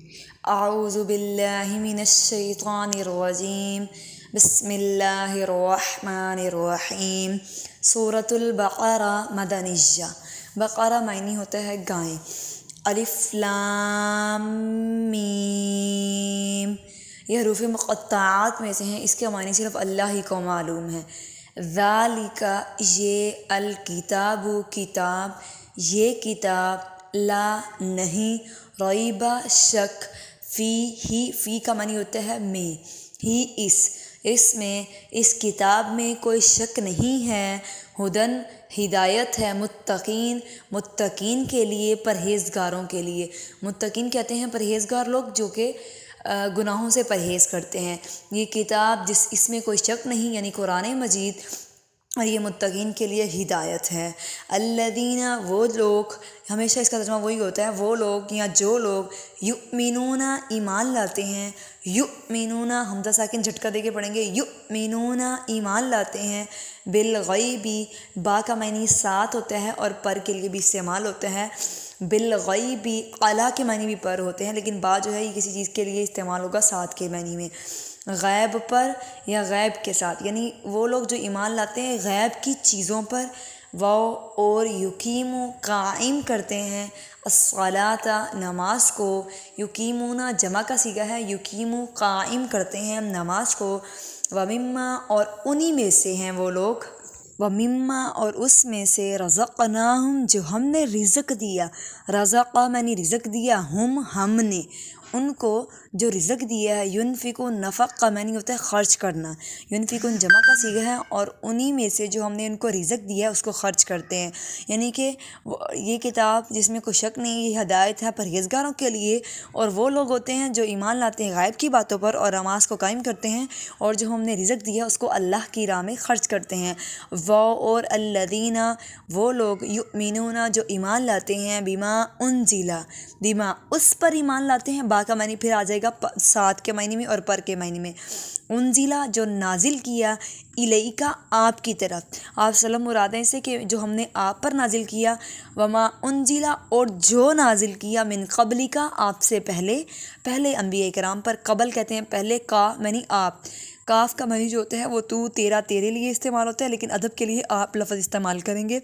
اعوذ باللہ من الشیطان الرجیم بسم اللہ الرحمن الرحیم۔ سورۃ البقرہ مدنیہ۔ بقرہ معنی ہوتا ہے گائے۔ الف لام میم، یہ حروف مقطعات میں سے ہیں، اس کے معنی صرف اللہ ہی کو معلوم ہے۔ ذالک، یہ، الکتاب، کتاب، یہ کتاب، لا، نہیں، ریب، شک، فی کا معنی ہوتا ہے میں، ہی، اس میں، اس کتاب میں کوئی شک نہیں ہے، ہدن، ہدایت ہے، متقین کے لیے، پرہیزگاروں کے لیے۔ متقین کہتے ہیں پرہیزگار لوگ جو کہ گناہوں سے پرہیز کرتے ہیں۔ یہ کتاب اس میں کوئی شک نہیں، یعنی قرآن مجید، اور یہ متقین کے لیے ہدایت ہے۔ الذین، وہ لوگ، ہمیشہ اس کا ترجمہ وہی ہوتا ہے، وہ لوگ یا جو لوگ، یؤمنون، ایمان لاتے ہیں، یؤمنون، حمزہ ساکن جھٹکا دے کے پڑھیں گے، یؤمنون، ایمان لاتے ہیں، بالغیب، با کا معنی ساتھ ہوتا ہے اور پر کے لیے بھی استعمال ہوتا ہے۔ بالغیب، علی کے معنی بھی پر ہوتے ہیں، لیکن با جو ہے یہ کسی چیز کے لیے استعمال ہوگا ساتھ کے معنی میں، غیب پر یا غیب کے ساتھ، یعنی وہ لوگ جو ایمان لاتے ہیں غیب کی چیزوں پر، وہ اور یقیم، قائم کرتے ہیں، الصلاۃ، نماز کو، یقیمون جمع کا صیغہ ہے، یقیم، قائم کرتے ہیں نماز کو، ومما، اور انہی میں سے ہیں وہ لوگ، ومما، اور اس میں سے، رزقناہم، جو ہم نے رزق دیا، رزقہ میں نے رزق دیا، ہم نے ان کو جو رزق دیا ہے، ینفقون، نفق کا معنی ہوتا ہے خرچ کرنا، ینفقون جمع کا صیغہ ہے، اور انہی میں سے جو ہم نے ان کو رزق دیا ہے اس کو خرچ کرتے ہیں۔ یعنی کہ یہ کتاب جس میں کوئی شک نہیں، یہ ہدایت ہے پرہیزگاروں کے لیے، اور وہ لوگ ہوتے ہیں جو ایمان لاتے ہیں غیب کی باتوں پر اور نماز کو قائم کرتے ہیں، اور جو ہم نے رزق دیا اس کو اللہ کی راہ میں خرچ کرتے ہیں۔ وہ اور الذین، وہ لوگ، یؤمنون، جو ایمان لاتے ہیں، بما انزل، بما، اس پر ایمان لاتے ہیں، با کا معنی پھر آ جائے گا ساتھ کے معنی میں اور پر کے معنی میں، انزلہ، جو نازل کیا، الیکا، آپ کی طرف، آپ سلم مراد ہے اسے کہ جو ہم نے آپ پر نازل کیا، وما انزلہ، اور جو نازل کیا، من قبلکا، آپ سے پہلے انبیاء کرام پر، قبل کہتے ہیں پہلے، کا معنی آپ، کاف کا معنی جو ہوتا ہے وہ تو، تیرا، تیرے لیے استعمال ہوتا ہے، لیکن ادب کے لیے آپ لفظ استعمال کریں گے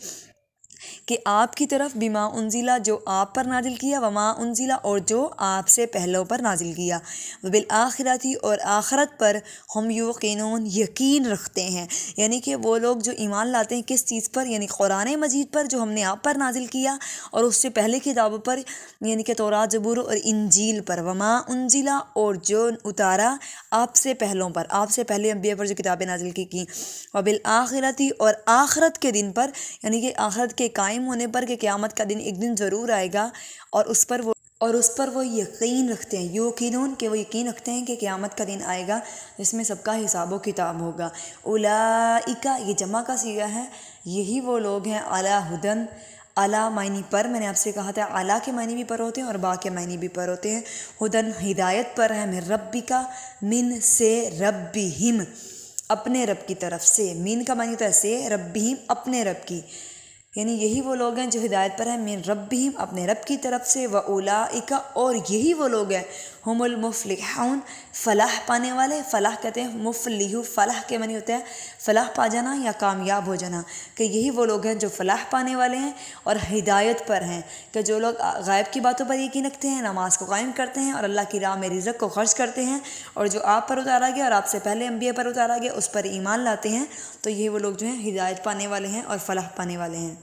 کہ آپ کی طرف، بما انزلہ، جو آپ پر نازل کیا، وما انزلہ، اور جو آپ سے پہلوں پر نازل کیا، وبالآخرۃ، اور آخرت پر، ہم یوقنون، یقین رکھتے ہیں، یعنی کہ وہ لوگ جو ایمان لاتے ہیں کس چیز پر، یعنی قرآن مجید پر جو ہم نے آپ پر نازل کیا، اور اس سے پہلے کتابوں پر، یعنی کہ تورات، زبور اور انجیل پر، وما انزلہ، اور جو اتارا آپ سے پہلوں پر، آپ سے پہلے انبیاء پر جو کتابیں نازل کی، وبالآخرۃ، اور آخرت کے دن پر، یعنی کہ آخرت کے قائم ہونے پر کہ قیامت کا دن ایک دن ضرور آئے گا، اور اس پر وہ یقین رکھتے ہیں، یوقنون، کہ وہ یقین رکھتے ہیں کہ قیامت کا دن آئے گا جس میں سب کا حساب و کتاب ہوگا۔ اولئک، یہ جمع کا صیغہ ہے، یہی وہ لوگ ہیں، علی ہدن، علی معنی پر، میں نے آپ سے کہا تھا علی کے معنی بھی پر ہوتے ہیں اور با کے معنی بھی پر ہوتے ہیں، ہدن، ہدایت پر ہے، من ربک، من سے، ربہم، اپنے رب کی طرف سے، من کا معنی ہوتا ہے سے، ربہم، اپنے رب کی، یعنی یہی وہ لوگ ہیں جو ہدایت پر ہیں، من ربہم، اپنے رب کی طرف سے، واولئک، اور یہی وہ لوگ ہیں، ہم المفلحون، فلاح پانے والے، فلاح کہتے ہیں مفلح، فلاح کے معنی ہوتا ہے فلاح پا جانا یا کامیاب ہو جانا، کہ یہی وہ لوگ ہیں جو فلاح پانے والے ہیں اور ہدایت پر ہیں، کہ جو لوگ غیب کی باتوں پر یقین رکھتے ہیں، نماز کو قائم کرتے ہیں اور اللہ کی راہ میں رزق کو خرچ کرتے ہیں، اور جو آپ پر اتارا گیا اور آپ سے پہلے انبیاء پر اتارا گیا اس پر ایمان لاتے ہیں، تو یہ وہ لوگ جو ہیں ہدایت پانے والے ہیں اور فلاح پانے والے ہیں۔